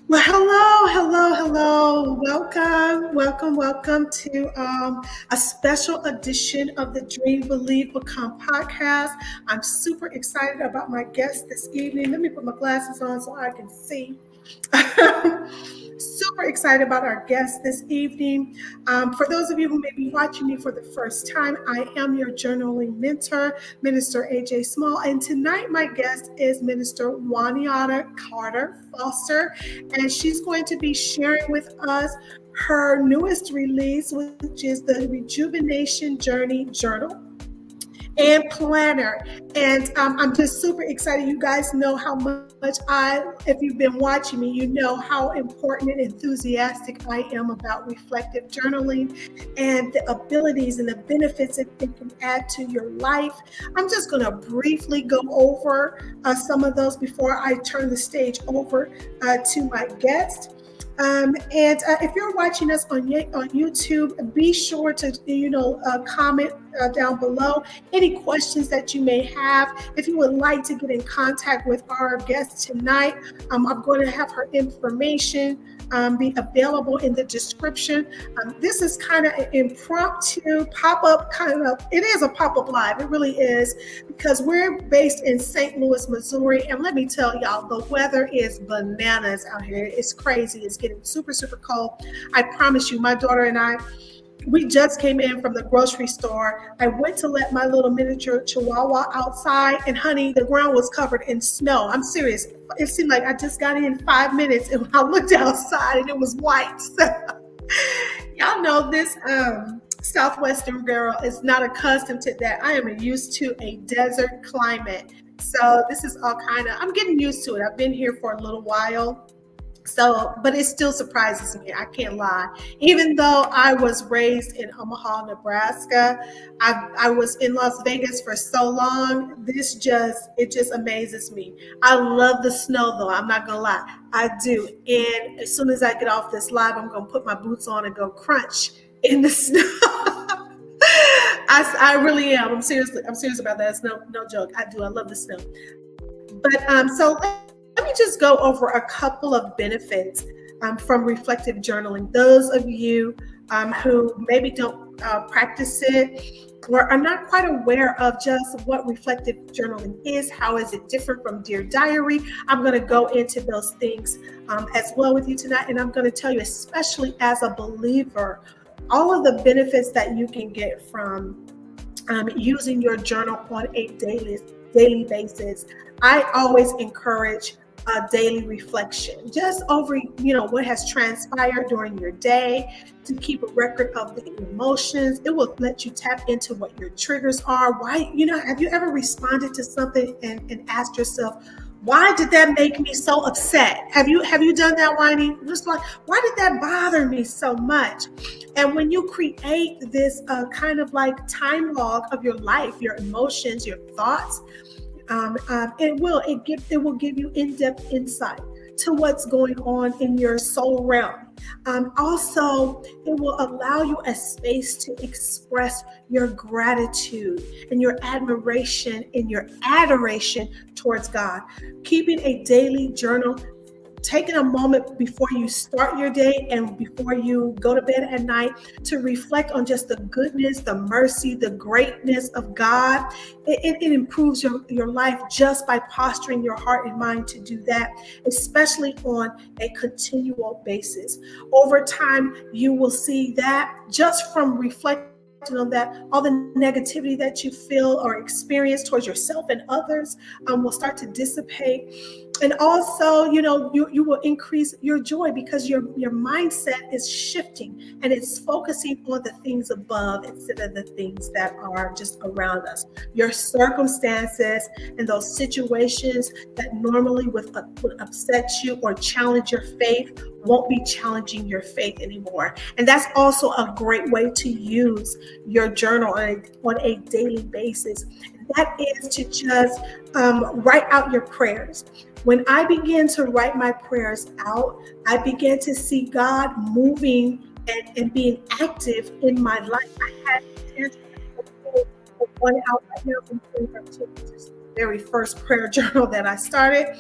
Well, hello. Welcome to a special edition of the Dream, Believe, Become podcast. I'm super excited about my guest this evening. Let me put my glasses on so I can see. Super excited about our guest this evening. For those of you who may be watching me for the first time, I am your journaling mentor, Minister AJ Small. And tonight, my guest is Minister Waniana Carter Foster. And she's going to be sharing with us her newest release, which is the Rejuvenation Journey Journal and Planner. And I'm just super excited. You guys know how much if you've been watching me, you know how important and enthusiastic I am about reflective journaling and the abilities and the benefits that it can add to your life. I'm just going to briefly go over some of those before I turn the stage over to my guest. If you're watching us on YouTube, be sure to comment down below any questions that you may have. If you would like to get in contact with our guest tonight, I'm going to have her information be available in the description. This is kind of an impromptu pop-up it is a pop-up live. It really is, because we're based in St. Louis, Missouri. And let me tell y'all, the weather is bananas out here. It's crazy. It's getting super, super cold. I promise you, my daughter and we just came in from the grocery store. I went to let my little miniature chihuahua outside, and honey, the ground was covered in snow. I'm serious. It seemed like I just got in 5 minutes, and I looked outside and it was white. So, y'all know this Southwestern girl is not accustomed to that. I am used to a desert climate. So this is I'm getting used to it. I've been here for a little while. So, but it still surprises me. I can't lie. Even though I was raised in Omaha, Nebraska, I was in Las Vegas for so long. It just amazes me. I love the snow, though. I'm not gonna lie, I do. And as soon as I get off this live, I'm gonna put my boots on and go crunch in the snow. I really am. I'm serious about that. It's no joke. I do. I love the snow. But so let me just go over a couple of benefits from reflective journaling. Those of you who maybe don't practice it or are not quite aware of just what reflective journaling is, how is it different from Dear Diary, I'm going to go into those things as well with you tonight. And I'm going to tell you, especially as a believer, all of the benefits that you can get from using your journal on a daily basis. I always encourage daily reflection, just over what has transpired during your day, to keep a record of the emotions. It will let you tap into what your triggers are. Why, have you ever responded to something and asked yourself, why did that make me so upset? Have you done that, Whiny? Just like, why did that bother me so much? And when you create this kind of like time log of your life, your emotions, your thoughts, it will give you in-depth insight to what's going on in your soul realm. Also, it will allow you a space to express your gratitude and your admiration and your adoration towards God. Keeping a daily journal, taking a moment before you start your day and before you go to bed at night to reflect on just the goodness, the mercy, the greatness of God. It improves your life just by posturing your heart and mind to do that, especially on a continual basis. Over time, you will see that just from reflecting on that, all the negativity that you feel or experience towards yourself and others will start to dissipate. And also, you will increase your joy because your mindset is shifting and it's focusing on the things above instead of the things that are just around us. Your circumstances and those situations that normally would upset you or challenge your faith won't be challenging your faith anymore. And that's also a great way to use your journal on a daily basis. That is to just write out your prayers. When I began to write my prayers out, I began to see God moving and being active in my life. I had one out right now from 2013, which is the very first prayer journal that I started.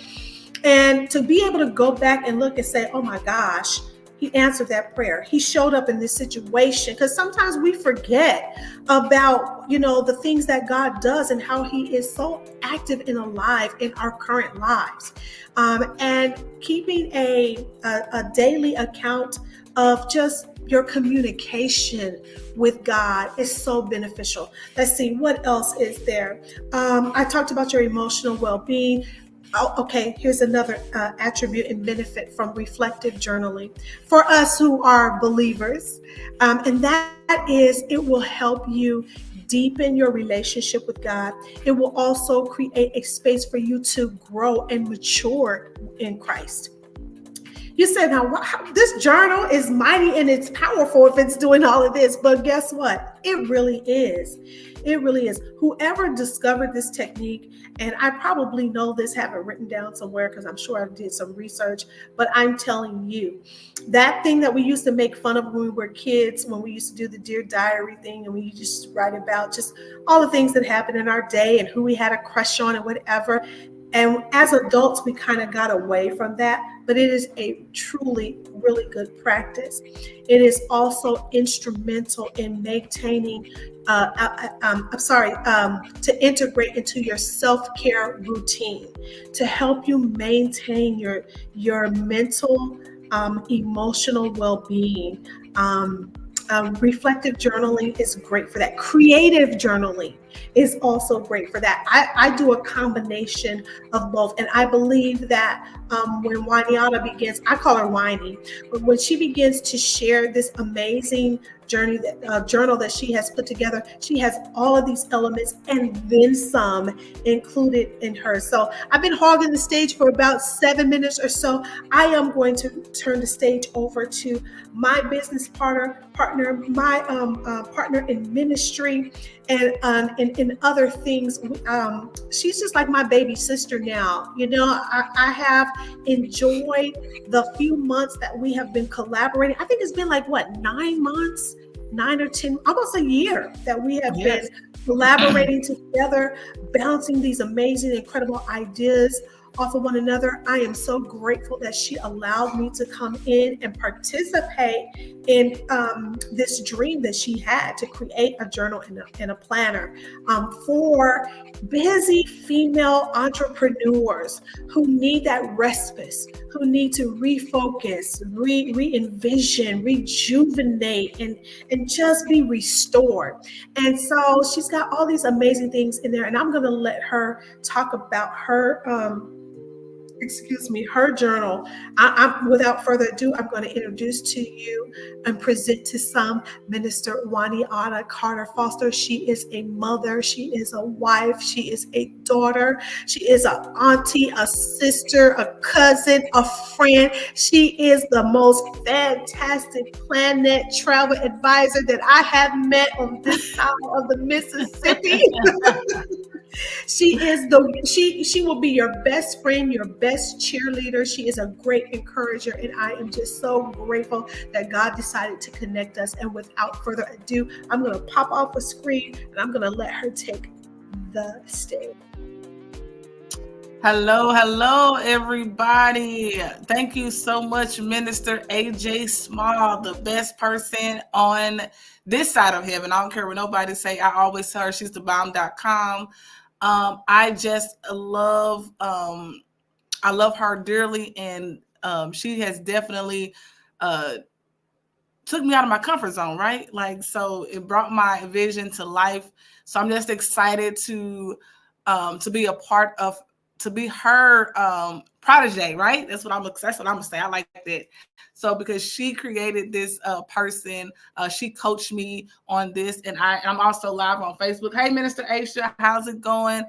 And to be able to go back and look and say, oh my gosh, he answered that prayer. He showed up in this situation. Because sometimes we forget about, the things that God does and how he is so active and alive in our current lives. And keeping a daily account of just your communication with God is so beneficial. Let's see, what else is there? I talked about your emotional well-being. Oh, okay, here's another attribute and benefit from reflective journaling for us who are believers. And that is, it will help you deepen your relationship with God. It will also create a space for you to grow and mature in Christ. You said, now, this journal is mighty and it's powerful if it's doing all of this, but guess what? It really is. It really is. Whoever discovered this technique, and I probably know this, have it written down somewhere because I'm sure I did some research, but I'm telling you, that thing that we used to make fun of when we were kids, when we used to do the Dear Diary thing, and we just write about just all the things that happened in our day and who we had a crush on and whatever. And as adults, we kind of got away from that, but it is a truly, really good practice. It is also instrumental in maintaining, to integrate into your self-care routine, to help you maintain your mental, emotional well-being. Reflective journaling is great for that. Creative journaling is also great for that. I do a combination of both. And I believe that when Waniana begins, I call her Winnie, but when she begins to share this amazing journal that she has put together, she has all of these elements and then some included in her. So I've been hogging the stage for about 7 minutes or so. I am going to turn the stage over to my business partner, my partner in ministry, and in other things. She's just like my baby sister now. I have enjoyed the few months that we have been collaborating. I think it's been like 9 months, 9 or 10, almost a year that we have been collaborating together, bouncing these amazing, incredible ideas off of one another. I am so grateful that she allowed me to come in and participate in this dream that she had to create a journal and a planner for busy female entrepreneurs who need that respite, who need to refocus, re-envision, rejuvenate, and just be restored. And so she's got all these amazing things in there, and I'm going to let her talk about her her journal. Without further ado, I'm going to introduce to you and present to some Minister Waniana Carter Foster. She is a mother. She is a wife. She is a daughter. She is an auntie, a sister, a cousin, a friend. She is the most fantastic planet travel advisor that I have met on this side of the Mississippi. She will be your best friend, your best cheerleader. She is a great encourager, and I am just so grateful that God decided to connect us. And without further ado, I'm going to pop off the screen and I'm going to let her take the stage. Hello, everybody. Thank you so much, Minister AJ Small, the best person on this side of heaven. I don't care what nobody say. I always tell her she's the bomb.com. I just love, I love her dearly, and she has definitely took me out of my comfort zone, right? So it brought my vision to life. So I'm just excited to be a part of, to be her protege, right? That's what I'm gonna say. I like that. So because she created this person, she coached me on this, and I'm also live on Facebook. Hey, Minister Aisha, how's it going?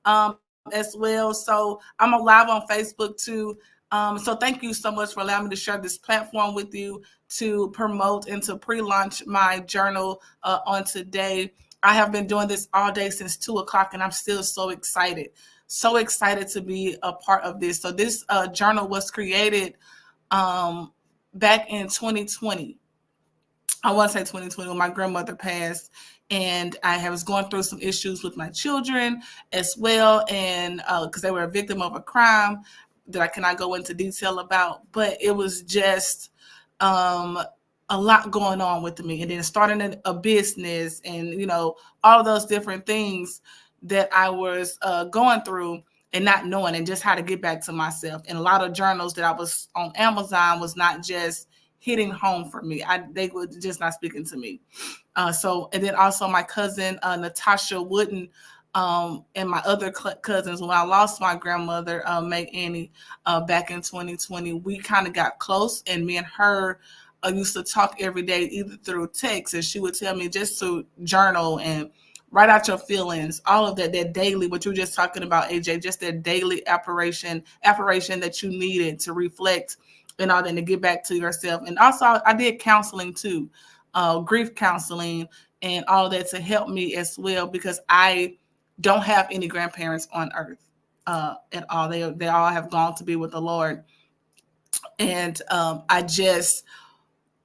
As well. So I'm live on Facebook too. So thank you so much for allowing me to share this platform with you to promote and to pre-launch my journal on today. I have been doing this all day since 2:00, and I'm still so excited to be a part of this. So this journal was created back in 2020. I want to say 2020 when my grandmother passed, and I was going through some issues with my children as well, and because they were a victim of a crime. that I cannot go into detail about, but it was just a lot going on with me. And then starting a business and, you know, all those different things that I was going through and not knowing, and just how to get back to myself. And a lot of journals that I was on Amazon was not just hitting home for me. They were just not speaking to me. And then also my cousin, Natasha Wooden, and my other cousins, when I lost my grandmother, Meg Annie, back in 2020, we kind of got close, and me and her used to talk every day, either through text, and she would tell me just to journal and write out your feelings, all of that daily, what you were just talking about, AJ, just that daily affirmation that you needed to reflect and all that, to get back to yourself. And also I did counseling too, grief counseling and all that, to help me as well, because I don't have any grandparents on earth at all. They all have gone to be with the Lord. And I just,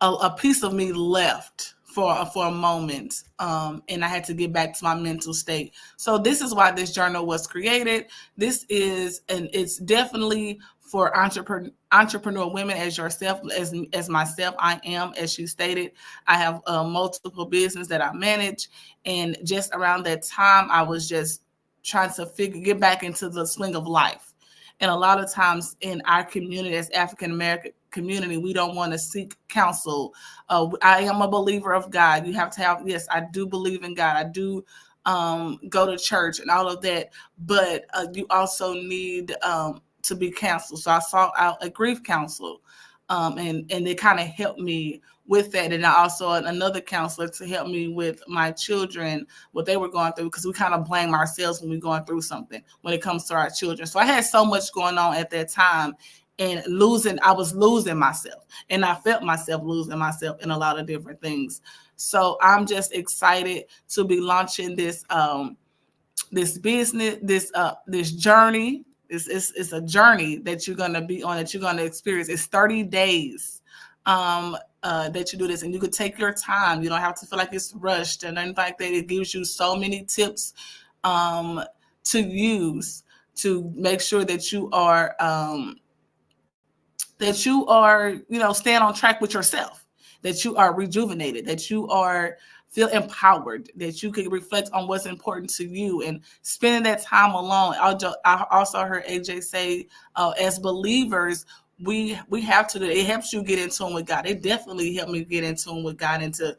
a piece of me left for a moment, and I had to get back to my mental state. So this is why this journal was created. This is, and it's definitely for entrepreneur women as yourself, as myself. I am, as she stated, I have multiple business that I manage, and just around that time, I was just trying to get back into the swing of life. And a lot of times in our community, as African American community, we don't want to seek counsel. I am a believer of God. You have to have, yes, I do believe in God. I do go to church and all of that, but you also need to be counseled. So I sought out a grief counsel, and they kind of helped me with that. And I also another counselor to help me with my children, what they were going through, because we kind of blame ourselves when we're going through something when it comes to our children. So I had so much going on at that time, and I was losing myself, and I felt myself losing myself in a lot of different things. So I'm just excited to be launching this this business, this journey. It's a journey that you're going to be on, that you're going to experience. It's 30 days that you do this, and you could take your time. You don't have to feel like it's rushed and anything like that. It gives you so many tips to use to make sure that you are staying on track with yourself, that you are rejuvenated, that you feel empowered, that you can reflect on what's important to you, and spending that time alone. I also heard AJ say, as believers, we have to. It helps you get in tune with God. It definitely helped me get in tune with God, and to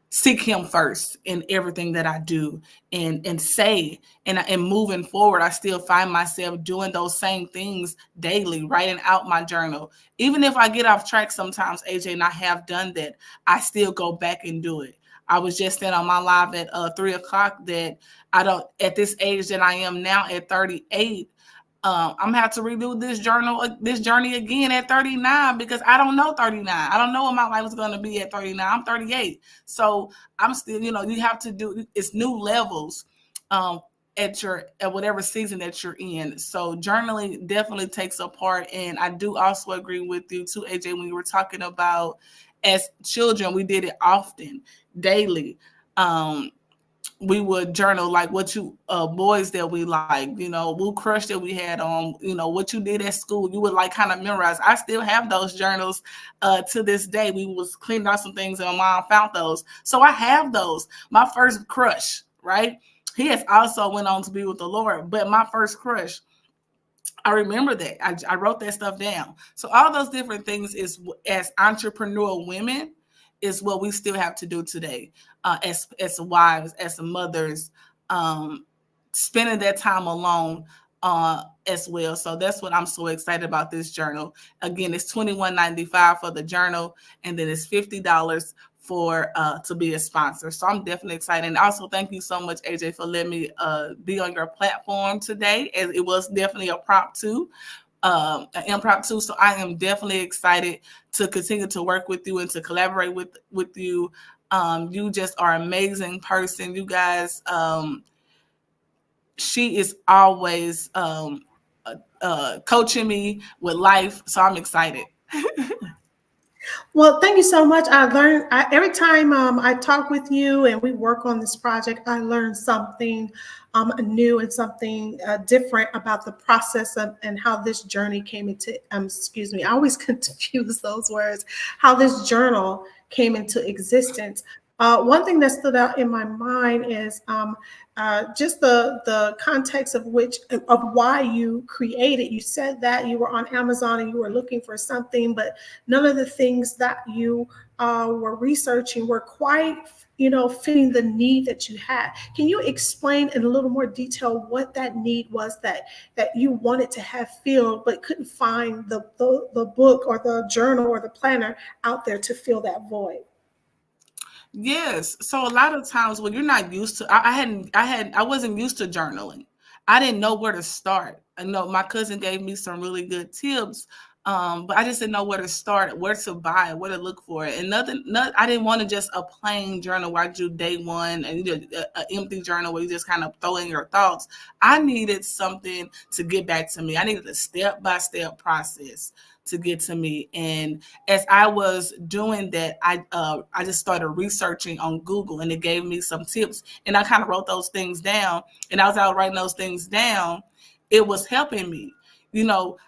seek Him first in everything that I do and say. And moving forward, I still find myself doing those same things daily, writing out my journal. Even if I get off track sometimes, AJ, and I have done that, I still go back and do it. I was just saying on my live at 3:00 that I don't, at this age that I am now at 38, I'm gonna have to redo this journey again at 39, because I don't know 39. I don't know what my life is gonna be at 39. I'm 38. So I'm still, you have to do, it's new levels at whatever season that you're in. So journaling definitely takes a part. And I do also agree with you too, AJ, when you were talking about, as children, we did it often, daily. We would journal like what you boys that we like, woo crush that we had on, what you did at school. You would like kind of memorize. I still have those journals to this day. We was cleaning out some things and my mom found those. So I have those. My first crush, right? He has also went on to be with the Lord, but my first crush, I remember that. I wrote that stuff down. So all those different things is, as entrepreneurial women, is what we still have to do today, as wives, as mothers, spending that time alone as well. So that's what I'm so excited about this journal. Again, it's $21.95 for the journal, and then it's $50 for to be a sponsor. So I'm definitely excited. And also thank you so much, AJ, for letting me be on your platform today, as it was definitely a impromptu. So I am definitely excited to continue to work with you and to collaborate with you. You just are an amazing person. You guys, she is always coaching me with life. So I'm excited. Well, thank you so much. Every time I talk with you and we work on this project, I learn something new and something different about the process and how this journey came into, excuse me, I always confuse those words, how this journal came into existence. One thing that stood out in my mind is just the context of why you created. You said that you were on Amazon and you were looking for something, but none of the things that you were researching were quite, fitting the need that you had. Can you explain in a little more detail what that need was that you wanted to have filled but couldn't find the book or the journal or the planner out there to fill that void? Yes. So a lot of times when you're not used to, I wasn't used to journaling. I didn't know where to start. I know my cousin gave me some really good tips, but I just didn't know where to start, where to buy, where to look for it, and I didn't want to just a plain journal where I do day one and you do an empty journal where you just kind of throw in your thoughts. I needed something to get back to me. I needed a step by step process to get to me. And as I was doing that, I just started researching on Google, and it gave me some tips, and I kind of wrote those things down. And as I was writing those things down, it was helping me, you know,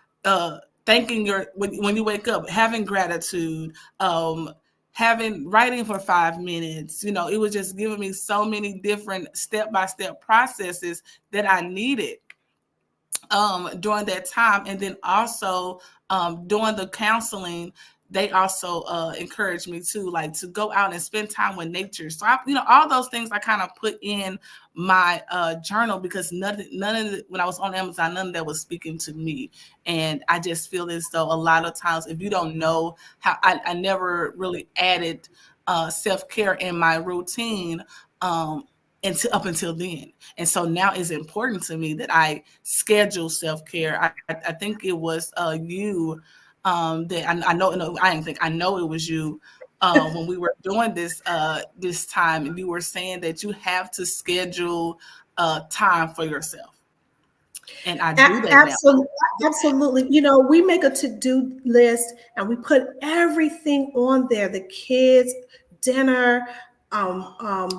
thanking when you wake up, having gratitude, having writing for 5 minutes, it was just giving me so many different step-by-step processes that I needed during that time. And then also during the counseling, they also encouraged me to to go out and spend time with nature. So all those things I kind of put in my journal, because none of it, when I was on Amazon, none of that was speaking to me. And I just feel as though a lot of times, if you don't know how, I never really added self-care in my routine. Up until then. And so now it's important to me that I schedule self-care. I think it was you that I know, no, I didn't think, I know it was you when we were doing this time, and you were saying that you have to schedule time for yourself. And I do that now. Absolutely, absolutely. We make a to-do list and we put everything on there: the kids, dinner,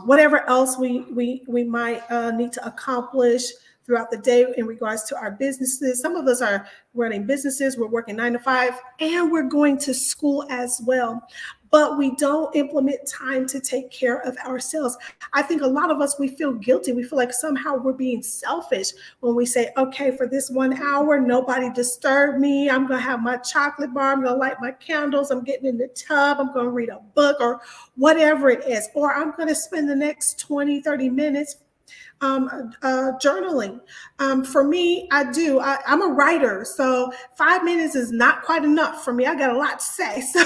whatever else we might need to accomplish throughout the day in regards to our businesses. Some of us are running businesses, we're working 9 to 5, and we're going to school as well. But we don't implement time to take care of ourselves. I think a lot of us, we feel guilty. We feel like somehow we're being selfish when we say, okay, for this 1 hour, nobody disturb me. I'm going to have my chocolate bar. I'm going to light my candles. I'm getting in the tub. I'm going to read a book or whatever it is. Or I'm going to spend the next 20, 30 minutes journaling. For me, I'm a writer, so 5 minutes is not quite enough for me. I got a lot to say. So,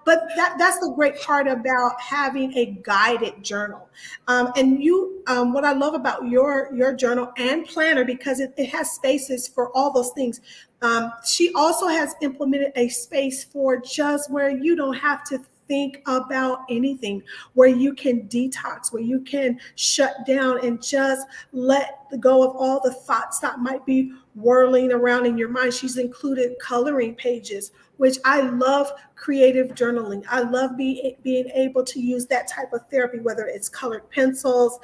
but that's the great part about having a guided journal. What I love about your journal and planner, because it has spaces for all those things. She also has implemented a space for just where you don't have to think about anything, where you can detox, where you can shut down and just let go of all the thoughts that might be whirling around in your mind. She's included coloring pages, which I love. Creative journaling, I love being able to use that type of therapy, whether it's colored pencils,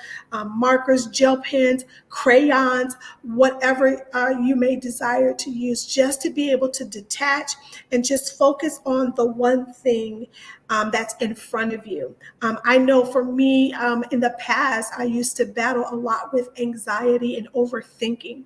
markers, gel pens, crayons, whatever you may desire to use, just to be able to detach and just focus on the one thing that's in front of you. I know for me, in the past, I used to battle a lot with anxiety and overthinking.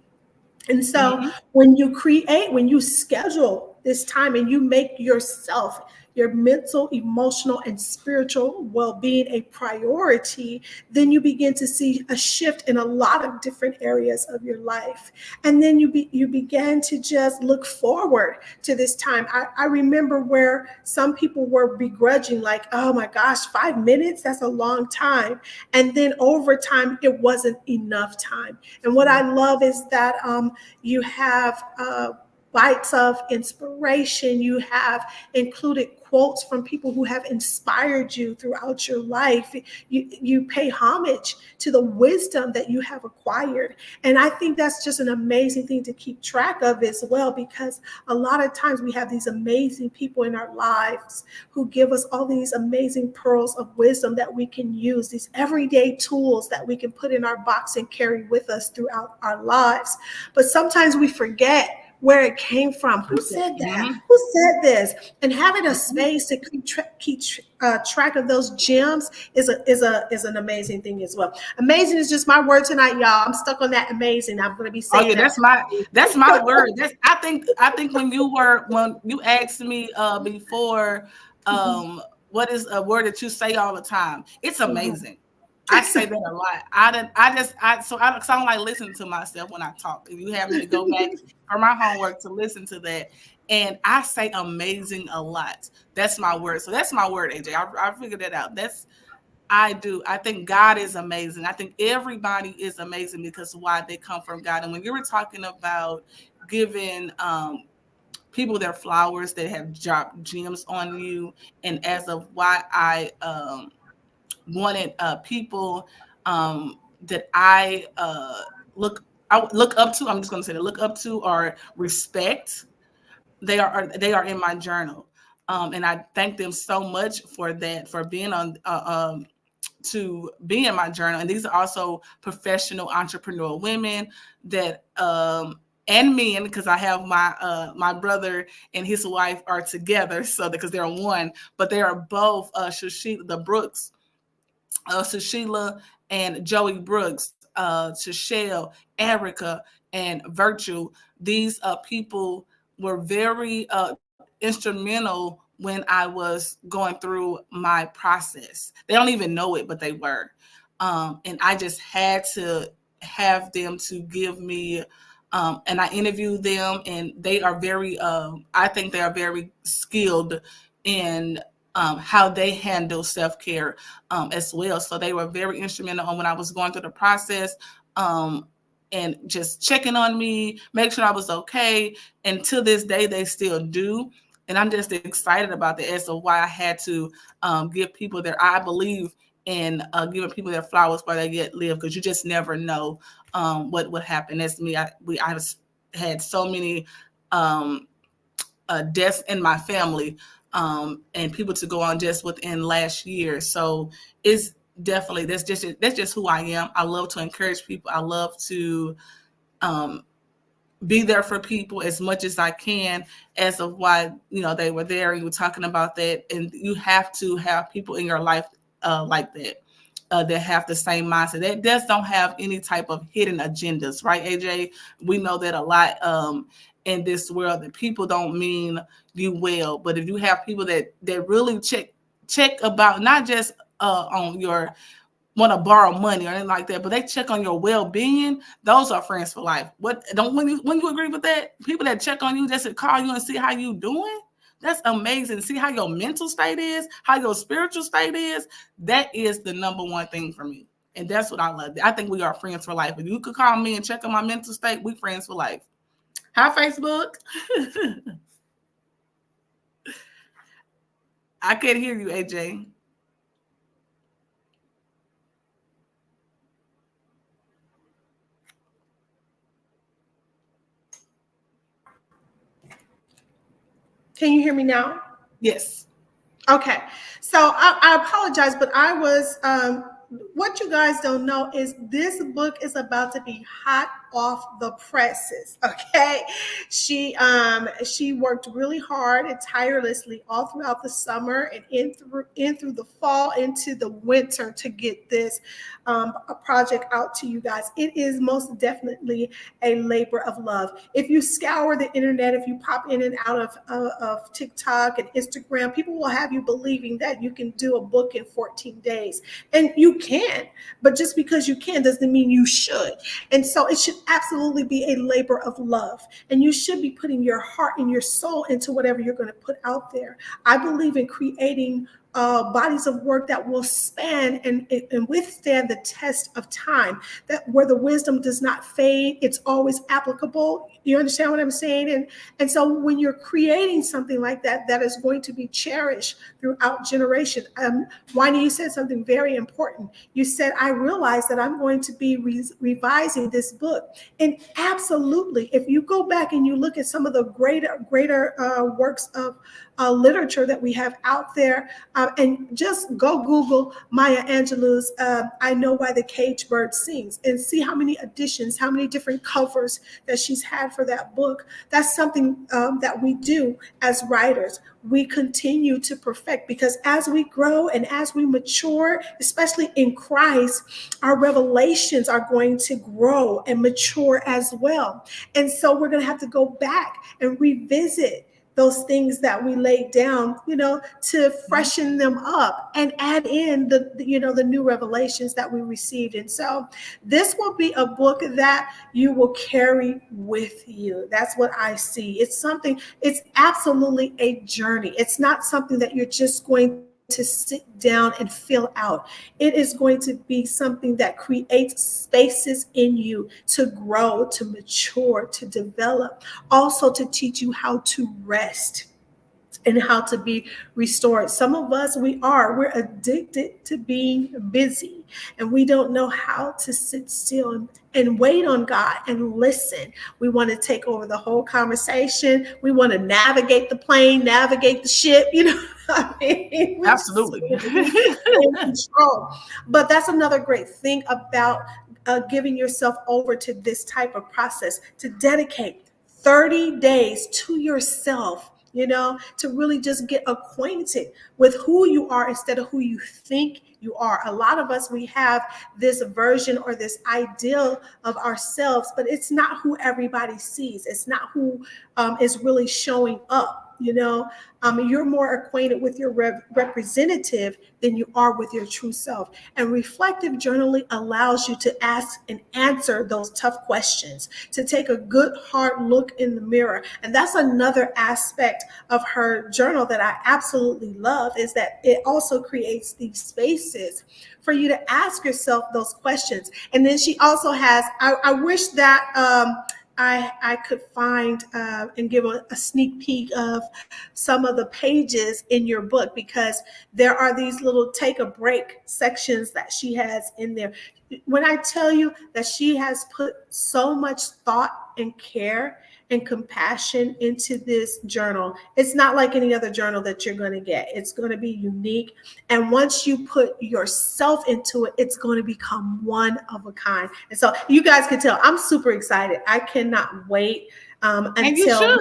And so when you schedule this time and you make yourself, your mental, emotional, and spiritual well-being a priority, then you begin to see a shift in a lot of different areas of your life. And then you began to just look forward to this time. I remember where some people were begrudging, like, oh my gosh, 5 minutes, that's a long time. And then over time, it wasn't enough time. And what I love is that you have bites of inspiration. You have included quotes from people who have inspired you throughout your life. You pay homage to the wisdom that you have acquired. And I think that's just an amazing thing to keep track of as well, because a lot of times we have these amazing people in our lives who give us all these amazing pearls of wisdom that we can use, these everyday tools that we can put in our box and carry with us throughout our lives. But sometimes we forget where it came from. Who said that? Mm-hmm. Who said this? And having a space to keep track of those gems is an amazing thing as well. Amazing is just my word tonight, y'all. I'm stuck on that amazing. I'm going to be Oh saying yeah, that. that's my word. I think when you asked me before, what is a word that you say all the time? It's amazing. I say that a lot. I don't like listening to myself when I talk. If you have me to go back for my homework to listen to that, and I say amazing a lot. That's my word. So that's my word, AJ. I figured that out. I do. I think God is amazing. I think everybody is amazing because why they come from God. And when you were talking about giving people their flowers that have dropped gems on you, and as of why I wanted people that I look up to. I'm just going to say that look up to or respect. They are in my journal, and I thank them so much for that, for being on to be in my journal. And these are also professional entrepreneur women that and men, because I have my brother and his wife are together, so because they're one, but they are both the Brooks, Sushila and Joey Brooks, Shashelle, Erica, and Virtue. These people were very instrumental when I was going through my process. They don't even know it, but they were. And I just had to have them to give me, and I interviewed them, and they are I think they are very skilled in how they handle self-care as well. So they were very instrumental on when I was going through the process, and just checking on me, make sure I was okay. And to this day, they still do. And I'm just excited about that as to why I had to give people I believe in giving people their flowers while they live, because you just never know what would happen. That's me. I had so many deaths in my family, and people to go on just within last year. So it's definitely that's just who I am. I love to encourage people. I love to be there for people as much as I can, as of why they were there. You were talking about that, and you have to have people in your life like that. That have the same mindset, that just don't have any type of hidden agendas, right, AJ? We know that a lot in this world, that people don't mean you well, but if you have people that really check about not just on your want to borrow money or anything like that, but they check on your well-being, those are friends for life. When you agree with that? People that check on you just to call you and see how you doing, that's amazing. See how your mental state is, how your spiritual state is. That is the number one thing for me. And that's what I love. I think we are friends for life. If you could call me and check on my mental state, we friends for life. Hi, Facebook. I can't hear you, AJ. Can you hear me now? Yes. Okay. So I apologize, but I was, what you guys don't know is this book is about to be hot off the presses. Okay. She worked really hard and tirelessly all throughout the summer and in through the fall, into the winter, to get this a project out to you guys. It is most definitely a labor of love. If you scour the internet, if you pop in and out of TikTok and Instagram, people will have you believing that you can do a book in 14 days. And you can, but just because you can doesn't mean you should. And so it should absolutely be a labor of love. And you should be putting your heart and your soul into whatever you're going to put out there. I believe in creating bodies of work that will span and withstand the test of time, that where the wisdom does not fade, it's always applicable. You understand what I'm saying? And so when you're creating something like that, that is going to be cherished throughout generation. Wani, you said something very important. You said, I realized that I'm going to be revising this book. And absolutely, if you go back and you look at some of the greater works of literature that we have out there, and just go Google Maya Angelou's I Know Why the Cage Bird Sings, and see how many editions, how many different covers that she's had for that book. That's something that we do as writers. We continue to perfect, because as we grow and as we mature, especially in Christ, our revelations are going to grow and mature as well. And so we're going to have to go back and revisit those things that we laid down, to freshen them up and add in the new revelations that we received. And so this will be a book that you will carry with you. That's what I see. It's absolutely a journey. It's not something that you're just going to sit down and fill out. It is going to be something that creates spaces in you to grow, to mature, to develop, also to teach you how to rest and how to be restored. Some of us, we're addicted to being busy, and we don't know how to sit still and wait on God and listen. We want to take over the whole conversation. We want to navigate the plane, navigate the ship, I mean, Absolutely. in control. But that's another great thing about giving yourself over to this type of process, to dedicate 30 days to yourself, to really just get acquainted with who you are instead of who you think you are. A lot of us, we have this version or this ideal of ourselves, but it's not who everybody sees. It's not who is really showing up. You're more acquainted with your representative than you are with your true self. And reflective journaling allows you to ask and answer those tough questions, to take a good hard look in the mirror. And that's another aspect of her journal that I absolutely love, is that it also creates these spaces for you to ask yourself those questions. And then she also has, I wish that I could find and give a sneak peek of some of the pages in your book, because there are these little take a break sections that she has in there. When I tell you that she has put so much thought and care and compassion into this journal, it's not like any other journal that you're going to get. It's going to be unique. And once you put yourself into it, it's going to become one of a kind. And so you guys can tell I'm super excited. I cannot wait until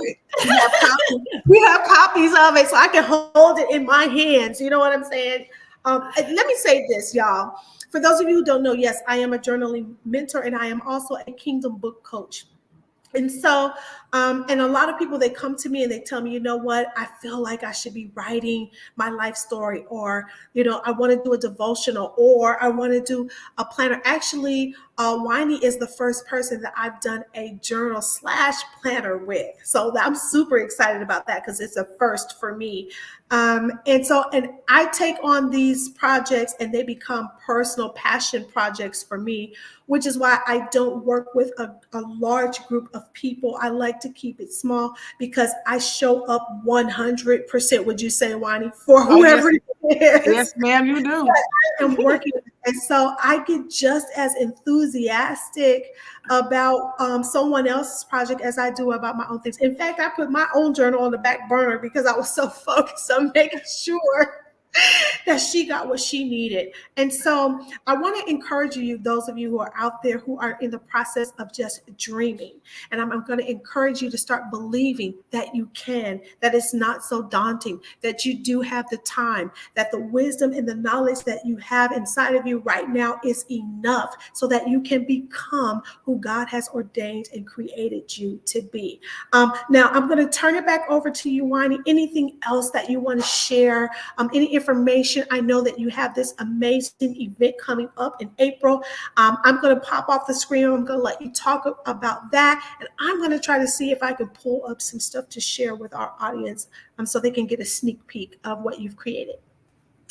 we have copies of it so I can hold it in my hands. You know what I'm saying? Let me say this, y'all. For those of you who don't know, yes, I am a journaling mentor, and I am also a Kingdom book coach. And so, and a lot of people, they come to me and they tell me, you know what, I feel like I should be writing my life story, or, I want to do a devotional, or I want to do a planner. Actually, Wani is the first person that I've done a journal / planner with. So I'm super excited about that, because it's a first for me. And I take on these projects and they become personal passion projects for me, which is why I don't work with a large group of people. I like to keep it small, because I show up 100%, would you say, Wani, for whoever it is. Yes, ma'am, you do. I am working. And so I get just as enthusiastic about someone else's project as I do about my own things. In fact, I put my own journal on the back burner because I was so focused on making sure that she got what she needed. And so I want to encourage you, those of you who are out there who are in the process of just dreaming. And I'm going to encourage you to start believing that you can, that it's not so daunting, that you do have the time, that the wisdom and the knowledge that you have inside of you right now is enough so that you can become who God has ordained and created you to be. Now, I'm going to turn it back over to you, Wani. Anything else that you want to share? Any information? I know that you have this amazing event coming up in April. I'm going to pop off the screen. I'm going to let you talk about that. And I'm going to try to see if I can pull up some stuff to share with our audience so they can get a sneak peek of what you've created.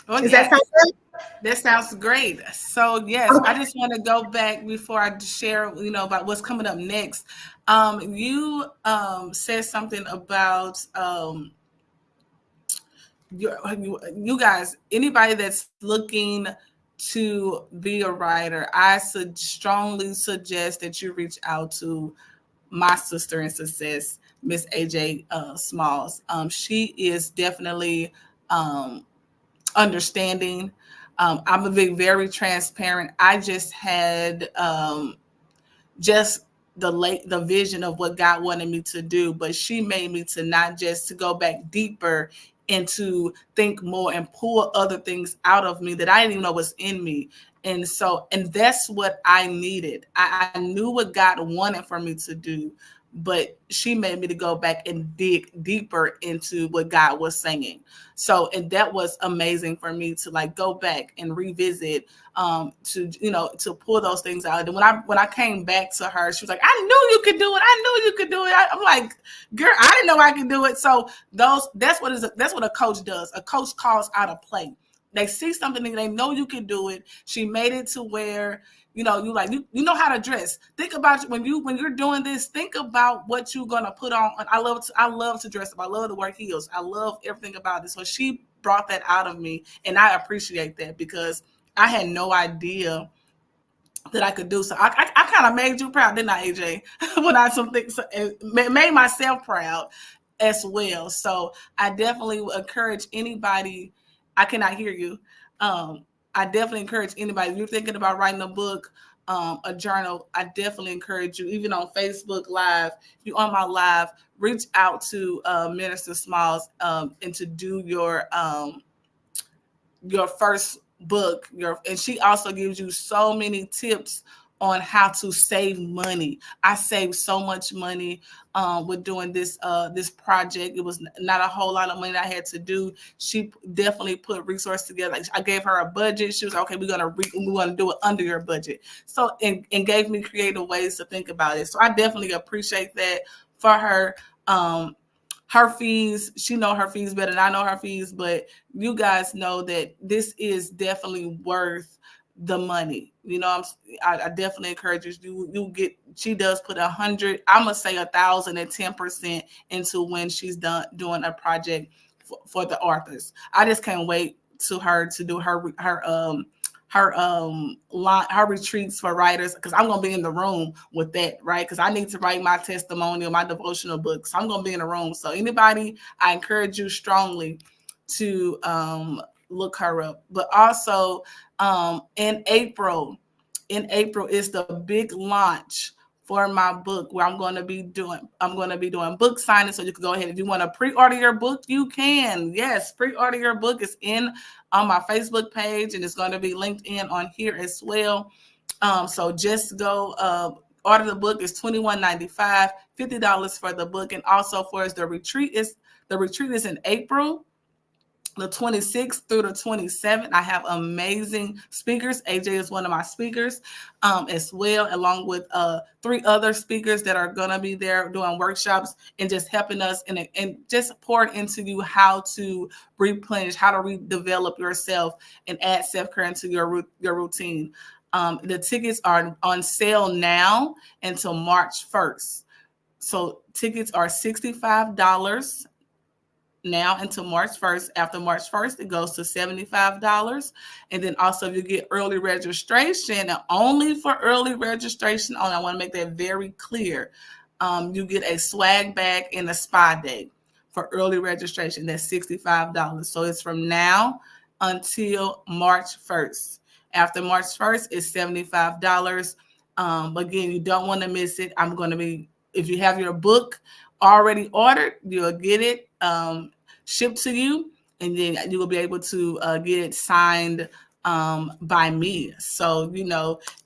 Oh, Does that yes. sound good? That sounds great. So yes, I Okay. just want to go back before I share, about what's coming up next. You said something about you guys, anybody that's looking to be a writer, I strongly suggest that you reach out to my sister in success, Miss AJ Smalls. She is definitely understanding. I'm a very transparent. I just had just the vision of what God wanted me to do, but she made me to not just to go back deeper and to think more and pull other things out of me that I didn't even know was in me. And that's what I needed. I knew what God wanted for me to do, but she made me to go back and dig deeper into what God was saying. So, and that was amazing for me to like go back and revisit, to pull those things out. And when I came back to her, she was like, I knew you could do it. I knew you could do it. I'm like, girl, I didn't know I could do it. So that's what a coach does. A coach calls out a play. They see something and they know you can do it. She made it to where, you know how to dress. Think about when you're doing this, think about what you're gonna put on. I love to dress up. I love to wear heels. I love everything about it. So she brought that out of me, and I appreciate that because I had no idea that I could do. So I kind of made you proud, didn't I, AJ? When I made myself proud as well. So I definitely encourage anybody. I cannot hear you. I definitely encourage anybody. If you're thinking about writing a book, a journal, I definitely encourage you, even on Facebook Live, if you're on my live, reach out to Minister Smalls and to do your first book. And she also gives you so many tips on how to save money. I saved so much money with doing this project. It was not a whole lot of money that I had to do. She definitely put resources together. Like, I gave her a budget. She was like, okay, we're gonna do it under your budget. So and gave me creative ways to think about it. So I definitely appreciate that for her. Her fees, she know her fees better than I know her fees, but you guys know that this is definitely worth the money. I definitely encourage you get, she does put 100, I'm gonna say 1,010% into when she's done doing a project for the authors. I just can't wait to her to do her retreats for writers, because I'm gonna be in the room with that, right? Because I need to write my testimonial, my devotional books. So I'm gonna be in the room. So anybody, I encourage you strongly to look her up. But also in April is the big launch for my book, where I'm going to be doing book signing. So you can go ahead, if you want to pre-order your book, you can. Yes, pre-order your book. Is in on my Facebook page, and it's going to be linked in on here as well. So just go order the book. Is $21.95, $50 for the book, and also for the retreat is in April, the 26th through the 27th. I have amazing speakers. AJ is one of my speakers as well, along with 3 other speakers that are going to be there doing workshops and just helping us and just pouring into you how to replenish, how to redevelop yourself and add self-care into your routine. The tickets are on sale now until March 1st. So tickets are $65 now until March 1st. After March 1st, it goes to $75. And then also you get early registration, and only for early registration only. I want to make that very clear. You get a swag bag and a spa day for early registration. That's $65. So it's from now until March 1st. After March 1st, it's $75. Again, you don't want to miss it. If you have your book already ordered, you'll get it shipped to you, and then you will be able to get it signed by me. So,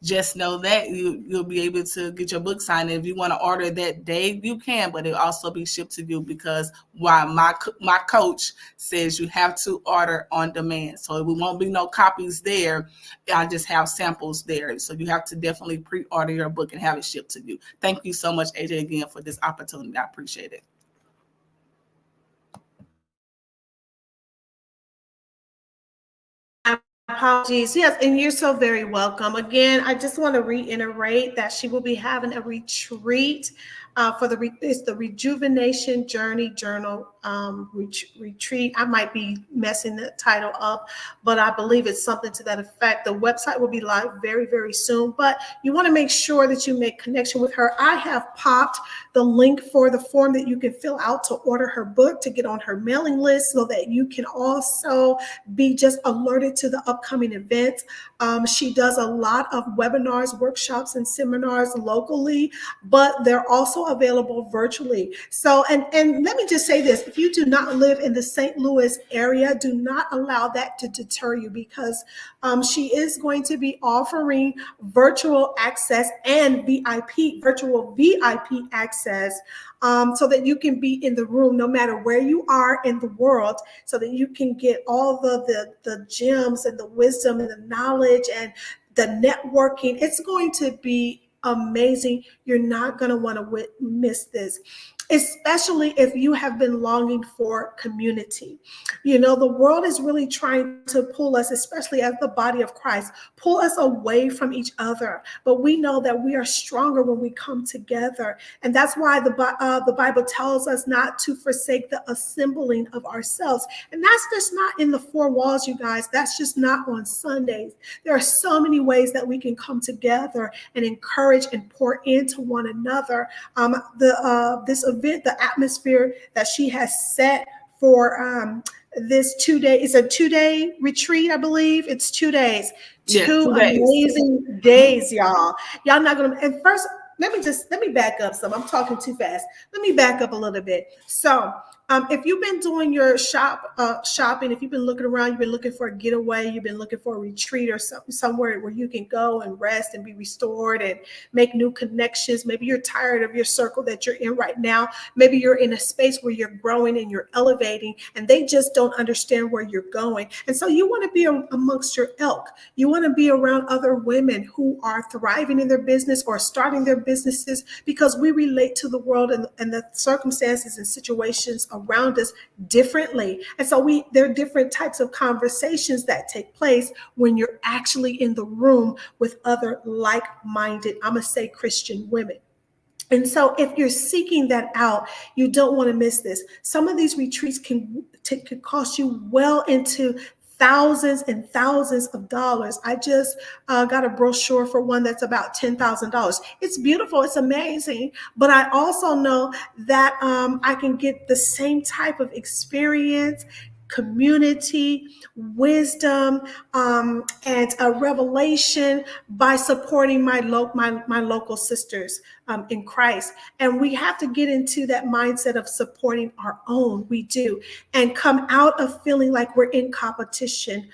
just know that you'll be able to get your book signed. And if you want to order that day, you can, but it'll also be shipped to you, because while my coach says you have to order on demand. So it won't be no copies there. I just have samples there. So you have to definitely pre-order your book and have it shipped to you. Thank you so much, AJ, again, for this opportunity. I appreciate it. Apologies. Yes, and you're so very welcome. Again, I just want to reiterate that she will be having a retreat it's the Rejuvenation Journey Journal retreat. I might be messing the title up, but I believe it's something to that effect. The website will be live very, very soon, but you want to make sure that you make connection with her. I have popped the link for the form that you can fill out to order her book, to get on her mailing list, so that you can also be just alerted to the upcoming events. She does a lot of webinars, workshops, and seminars locally, but they're also available virtually. So, and let me just say this, if you do not live in the St. Louis area, do not allow that to deter you, because she is going to be offering virtual access and virtual VIP access, so that you can be in the room no matter where you are in the world, so that you can get all the gems and the wisdom and the knowledge and the networking. It's going to be amazing. You're not going to want to miss this, especially if you have been longing for community. You know, the world is really trying to pull us, especially as the body of Christ, pull us away from each other. But we know that we are stronger when we come together. And that's why the Bible tells us not to forsake the assembling of ourselves. And that's just not in the four walls, you guys. That's just not on Sundays. There are so many ways that we can come together and encourage and pour into one another. This event, the atmosphere that she has set for this 2-day, it's a 2-day retreat, I believe. It's 2 days. Yes, 2 amazing days, y'all. Y'all not gonna, and first, let me back up some. I'm talking too fast. Let me back up a little bit. So if you've been doing your shopping, if you've been looking around, you've been looking for a getaway, you've been looking for a retreat or somewhere where you can go and rest and be restored and make new connections. Maybe you're tired of your circle that you're in right now. Maybe you're in a space where you're growing and you're elevating, and they just don't understand where you're going. And so you want to be amongst your ilk. You want to be around other women who are thriving in their business or starting their businesses, because we relate to the world and the circumstances and situations around us differently. And so there are different types of conversations that take place when you're actually in the room with other like-minded, I'm going to say Christian women. And so if you're seeking that out, you don't want to miss this. Some of these retreats can cost you well into thousands and thousands of dollars. I just got a brochure for one that's about $10,000. It's beautiful. It's amazing. But I also know that I can get the same type of experience, community, wisdom, and a revelation by supporting my local sisters in Christ. And we have to get into that mindset of supporting our own. We do. And come out of feeling like we're in competition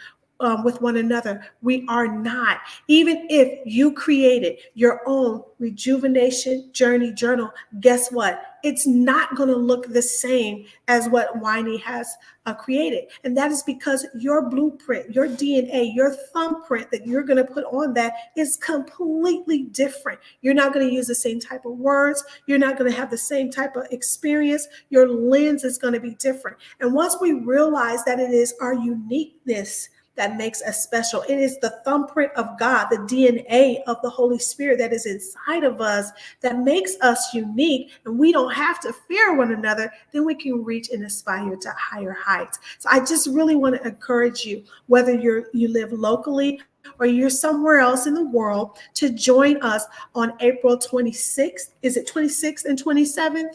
with one another. We are not. Even if you created your own Rejuvenation Journey Journal, guess what? It's not going to look the same as what Winey has created. And that is because your blueprint, your DNA, your thumbprint that you're going to put on that is completely different. You're not going to use the same type of words. You're not going to have the same type of experience. Your lens is going to be different. And once we realize that it is our uniqueness that makes us special, it is the thumbprint of God, the DNA of the Holy Spirit that is inside of us that makes us unique, and we don't have to fear one another, then we can reach and aspire to higher heights. So I just really want to encourage you, whether you live locally or you're somewhere else in the world, to join us on April 26th. Is it 26th and 27th?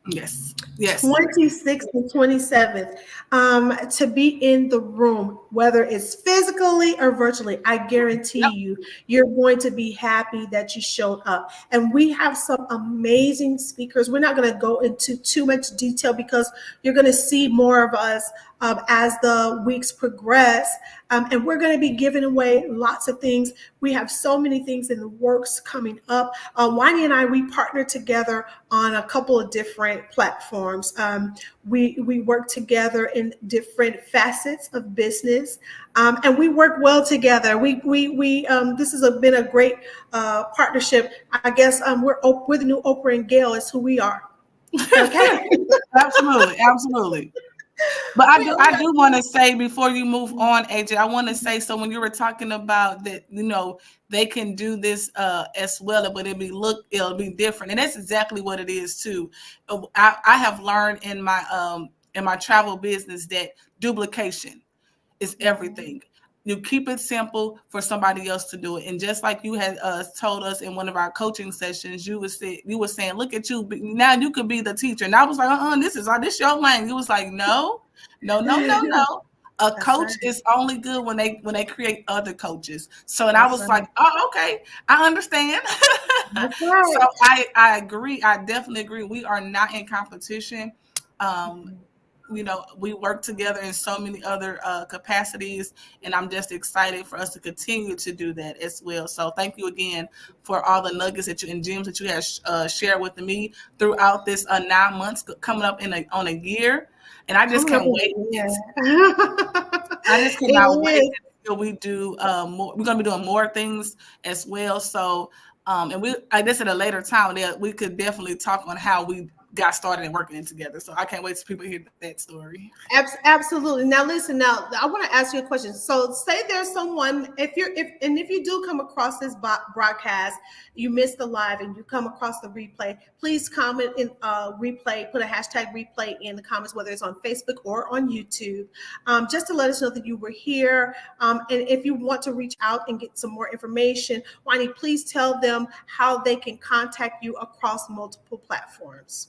Yes. 26th and 27th, to be in the room, whether it's physically or virtually. I guarantee you, you're going to be happy that you showed up. And we have some amazing speakers. We're not going to go into too much detail because you're going to see more of us as the weeks progress. And we're going to be giving away lots of things. We have so many things in the works coming up. Winey and I, we partner together on a couple of different platforms. We work together in different facets of business, and we work well together. This has been a great partnership. I guess we're the new Oprah and Gail is who we are. Okay. Absolutely. But I do want to say before you move on, AJ, I want to say, so when you were talking about that, they can do this as well, but it'll be different. And that's exactly what it is too. I have learned in my travel business that duplication is everything. You keep it simple for somebody else to do it. And just like you had told us in one of our coaching sessions, you were saying, look at you, now you could be the teacher. And I was like, this your lane. You was like, no. A coach is only good when they create other coaches. So, and I was like, oh, okay, I understand. So I agree. I definitely agree. We are not in competition. We work together in so many other capacities, and I'm just excited for us to continue to do that as well. So thank you again for all the nuggets and gems that you have shared with me throughout this 9 months coming up on a year. And I just can't wait. I just cannot wait until we do more. We're going to be doing more things as well. So, and I guess at a later time, we could definitely talk on how we got started and working together. So I can't wait for people to hear that story. Absolutely. Now listen, now I want to ask you a question. So say there's someone, if you do come across this broadcast, you missed the live and you come across the replay, please comment in replay, put a hashtag replay in the comments, whether it's on Facebook or on YouTube, just to let us know that you were here. And if you want to reach out and get some more information, Wani, please tell them how they can contact you across multiple platforms.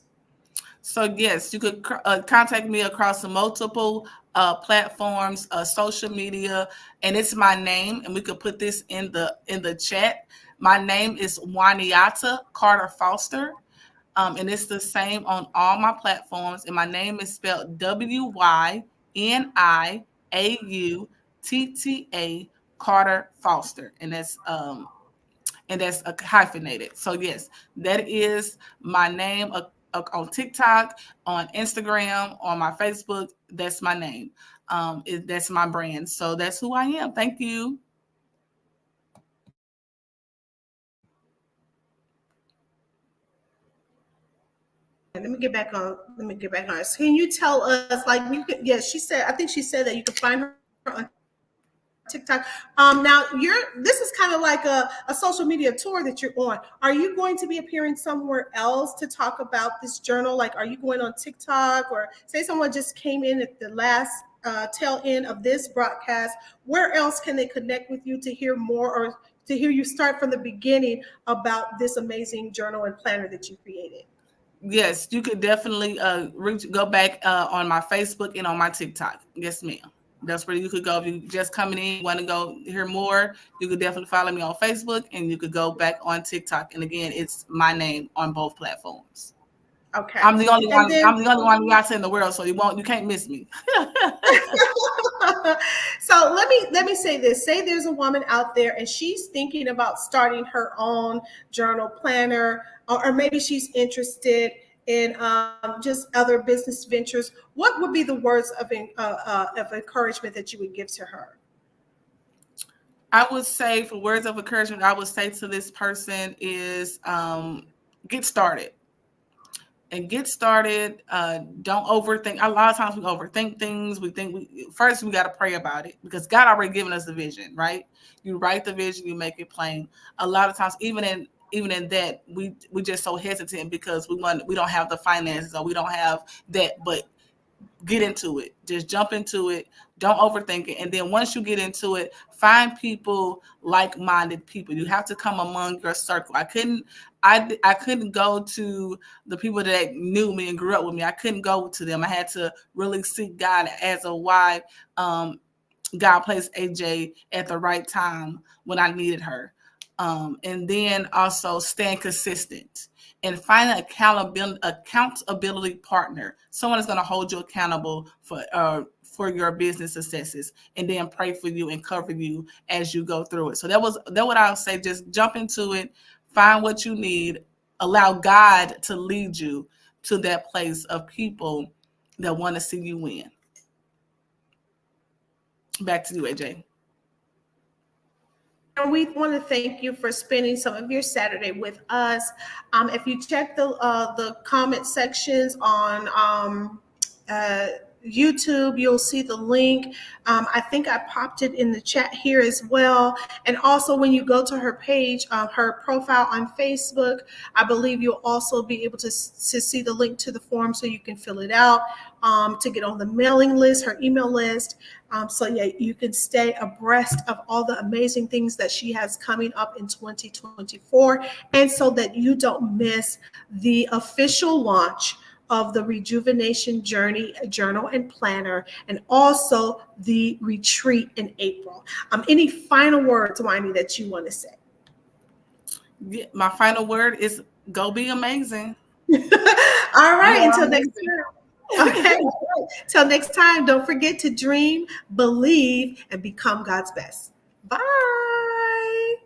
So yes, you could contact me across the multiple platforms, social media, and it's my name. And we could put this in the chat. My name is Waniata Carter Foster, and it's the same on all my platforms. And my name is spelled WYNIAUTTA Carter Foster, and that's hyphenated. So yes, that is my name. On TikTok, on Instagram, on my Facebook, that's my name. That's my brand. So that's who I am. Thank you. Let me get back on. Can you tell us, she said, I think she said that you can find her on TikTok. Now this is kind of like a social media tour that you're on. Are you going to be appearing somewhere else to talk about this journal? Like, are you going on TikTok, or say someone just came in at the last tail end of this broadcast? Where else can they connect with you to hear more, or to hear you start from the beginning about this amazing journal and planner that you created? Yes, you could definitely go back on my Facebook and on my TikTok. Yes, ma'am. That's where you could go. If you just coming in, want to go hear more, you could definitely follow me on Facebook, and you could go back on TikTok. And again, it's my name on both platforms. Okay. I'm the only one. I'm the only one out in the world, so you can't miss me. So let me say this. Say there's a woman out there and she's thinking about starting her own journal planner, or maybe she's interested in just other business ventures. What would be the words of encouragement that you would give to her? I would say, for words of encouragement, I would say to this person is get started. And get started. Don't overthink. A lot of times we overthink things. We think first we got to pray about it, because God already given us the vision, right? You write the vision, you make it plain. A lot of times, even in that, we just so hesitant because we don't have the finances, or we don't have that. But get into it. Just jump into it. Don't overthink it. And then once you get into it, find people, like-minded people. You have to come among your circle. I couldn't go to the people that knew me and grew up with me. I couldn't go to them. I had to really seek God as to why God placed AJ at the right time when I needed her. And then also staying consistent and find an accountability partner, someone that's going to hold you accountable for your business successes, and then pray for you and cover you as you go through it. So that what I would say. Just jump into it, find what you need, allow God to lead you to that place of people that want to see you win. Back to you, AJ. We want to thank you for spending some of your Saturday with us. If you check the comment sections on YouTube, you'll see the link. I think I popped it in the chat here as well. And also, when you go to her page, her profile on Facebook, I believe you'll also be able to see the link to the form so you can fill it out, to get on the mailing list, her email list. So yeah, you can stay abreast of all the amazing things that she has coming up in 2024, and so that you don't miss the official launch of the Rejuvenation Journey Journal and Planner, and also the retreat in April. Any final words, Wynnie, that you want to say? Yeah, my final word is go be amazing. All right, until next time. Okay, till next time, don't forget to dream, believe, and become God's best. Bye.